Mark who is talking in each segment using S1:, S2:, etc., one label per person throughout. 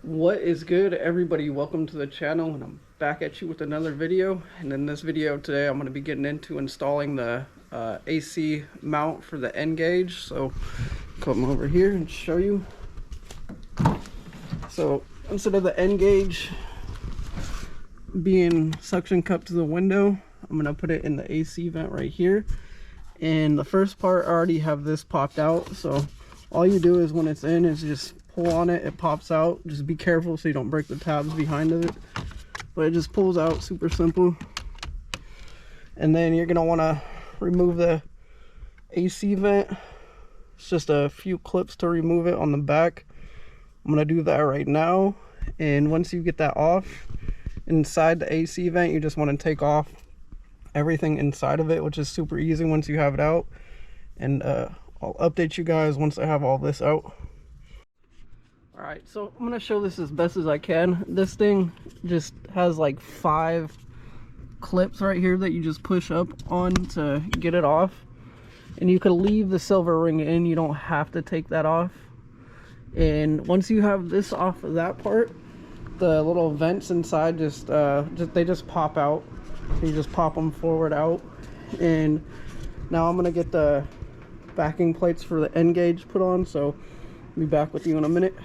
S1: What is good, everybody? Welcome to the channel, and I'm back at you with another video. And in this video today, I'm going to be getting into installing the AC mount for the nGauge. So come over here and show you. So instead of the nGauge being suction cup to the window, I'm going to put it in the AC vent right here. And the first part, I already have this popped out, so all you do is when it's in is just pull on it, it pops out. Just be careful so you don't break the tabs behind of it, but it just pulls out, super simple. And then you're gonna want to remove the AC vent. It's just a few clips to remove it on the back. I'm gonna do that right now. And once you get that off, inside the AC vent, you just want to take off everything inside of it, which is super easy once you have it out. And I'll update you guys once I have all this out. Alright, so I'm gonna show this as best as I can. This thing just has like 5 clips right here that you just push up on to get it off. And you can leave the silver ring in, you don't have to take that off. And once you have this off of that part, the little vents inside they just pop out. So you just pop them forward out. And now I'm gonna get the backing plates for the nGauge put on, so I'll be back with you in a minute.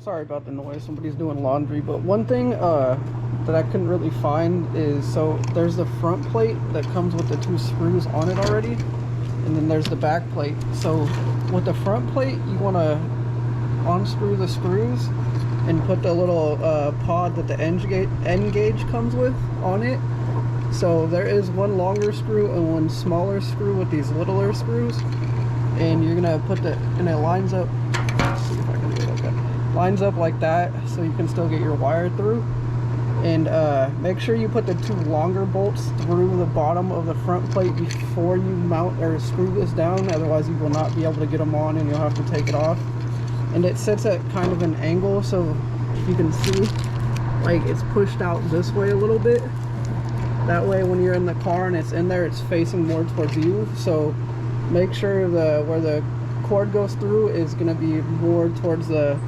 S1: Sorry about the noise, somebody's doing laundry. But one thing that I couldn't really find is, so there's the front plate that comes with the 2 screws on it already, and then there's the back plate. So with the front plate, you want to unscrew the screws and put the little pod that the nGauge comes with on it. So there is one longer screw and one smaller screw with these littler screws, and you're gonna put and it lines up. Let's see if I can do it like that. Lines up like that, so you can still get your wire through. And make sure you put the 2 longer bolts through the bottom of the front plate before you mount or screw this down. Otherwise, you will not be able to get them on, and you'll have to take it off. And it sits at kind of an angle, so if you can see, like, it's pushed out this way a little bit. That way when you're in the car and it's in there, it's facing more towards you. So make sure where the cord goes through is going to be more towards the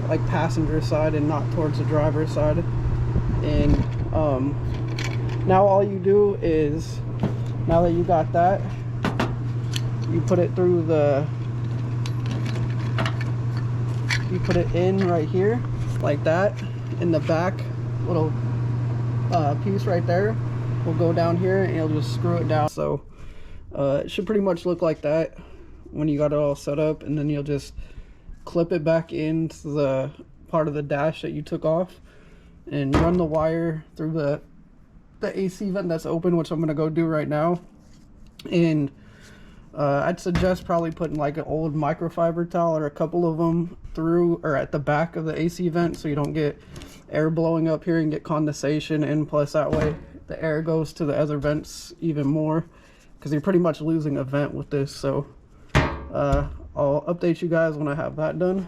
S1: like passenger side and not towards the driver's side. And now all you do is, now that you got that, you put it through you put it in right here like that, in the back little piece right there will go down here, and you'll just screw it down. So it should pretty much look like that when you got it all set up, and then you'll just clip it back into the part of the dash that you took off and run the wire through the AC vent that's open, which I'm going to go do right now. And I'd suggest probably putting like an old microfiber towel or a couple of them through or at the back of the AC vent, so you don't get air blowing up here and get condensation. And plus that way the air goes to the other vents even more, because you're pretty much losing a vent with this. So I'll update you guys when I have that done.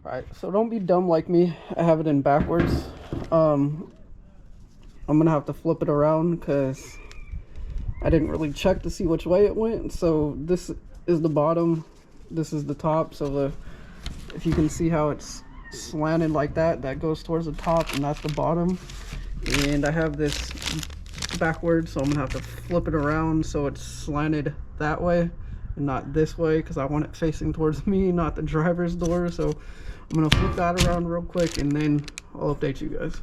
S1: Alright, so don't be dumb like me. I have it in backwards. I'm gonna have to flip it around because I didn't really check to see which way it went. So this is the bottom, this is the top. So if you can see how it's slanted like that, that goes towards the top, and that's the bottom. And I have this backwards, so I'm gonna have to flip it around so it's slanted that way and not this way, because I want it facing towards me, not the driver's door. So I'm gonna flip that around real quick, and then I'll update you guys.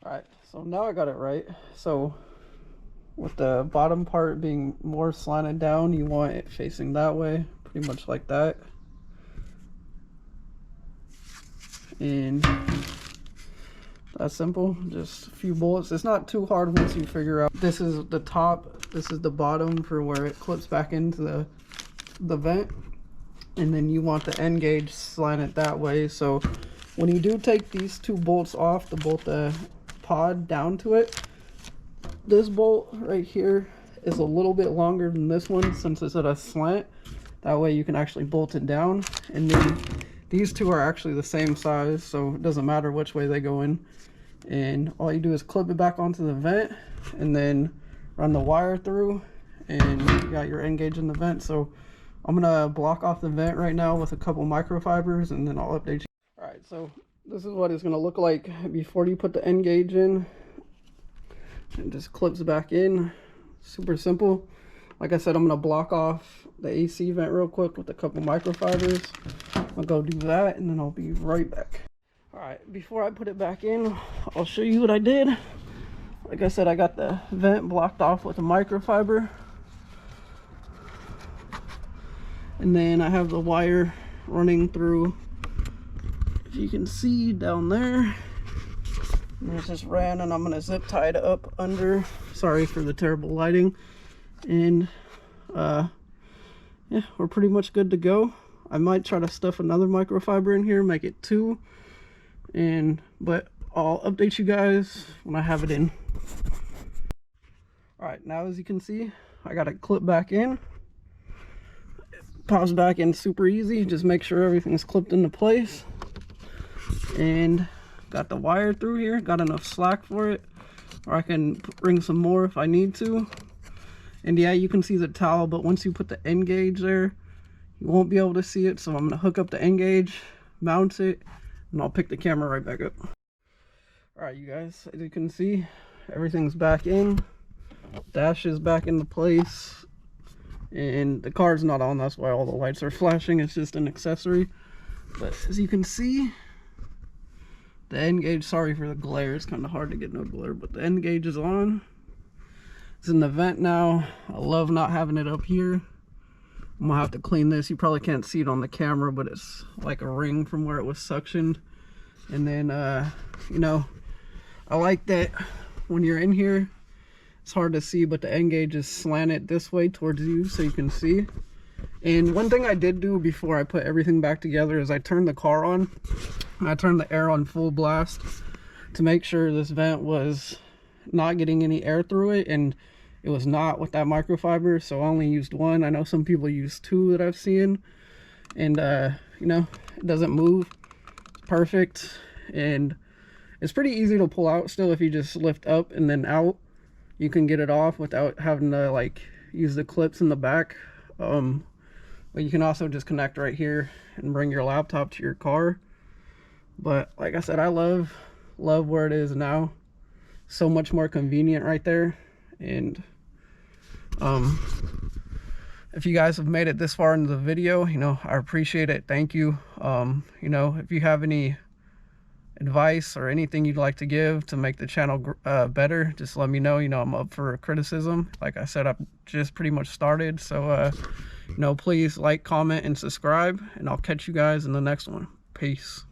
S1: All right, so now I got it right. So with the bottom part being more slanted down, you want it facing that way, pretty much like that. And that's simple, just a few bullets. It's not too hard once you figure out this is the top, this is the bottom for where it clips back into the vent, and then you want the nGauge slanted that way. So when you do take these 2 bolts off to bolt the pod down to it, this bolt right here is a little bit longer than this one since it's at a slant. That way you can actually bolt it down. And then these 2 are actually the same size, so it doesn't matter which way they go in. And all you do is clip it back onto the vent and then run the wire through, and you got your nGauge in the vent. So I'm gonna block off the vent right now with a couple microfibers, and then I'll update you. All right, so this is what it's gonna look like before you put the nGauge in. It just clips back in. Super simple. Like I said, I'm gonna block off the AC vent real quick with a couple microfibers. I'll go do that, and then I'll be right back. All right, before I put it back in, I'll show you what I did. Like I said, I got the vent blocked off with a microfiber. And then I have the wire running through, if you can see down there. And it just ran, and I'm gonna zip tie it up under. Sorry for the terrible lighting. And yeah, we're pretty much good to go. I might try to stuff another microfiber in here, make it 2. But I'll update you guys when I have it in. All right, now as you can see, I got it clipped back in. Pops back in super easy. Just make sure everything's clipped into place. And got the wire through here. Got enough slack for it, or I can bring some more if I need to. And yeah, you can see the towel, but once you put the nGauge there, you won't be able to see it. So I'm gonna hook up the nGauge, mount it, and I'll pick the camera right back up. All right, you guys, as you can see, everything's back in. Dash is back into place. And the car's not on, that's why all the lights are flashing. It's just an accessory. But as you can see, the nGauge, sorry for the glare, it's kind of hard to get no glare, but the nGauge is on. It's in the vent now. I love not having it up here. I'm gonna have to clean this. You probably can't see it on the camera, but it's like a ring from where it was suctioned. And then you know, I like that when you're in here, it's hard to see, but the nGauge is slanted this way towards you so you can see. And one thing I did do before I put everything back together is I turned the car on. I turned the air on full blast to make sure this vent was not getting any air through it, and it was not with that microfiber, so I only used 1. I know some people use 2 that I've seen, and you know, it doesn't move. It's perfect, and it's pretty easy to pull out still. If you just lift up and then out, you can get it off without having to like use the clips in the back. But you can also just connect right here and bring your laptop to your car. But like I said, I love where it is now. So much more convenient right there. And if you guys have made it this far into the video, you know, I appreciate it. Thank you. You know, if you have any advice or anything you'd like to give to make the channel better, just let me know. You know, I'm up for criticism. Like I said, I've just pretty much started, so you know, please like, comment, and subscribe, and I'll catch you guys in the next one. Peace.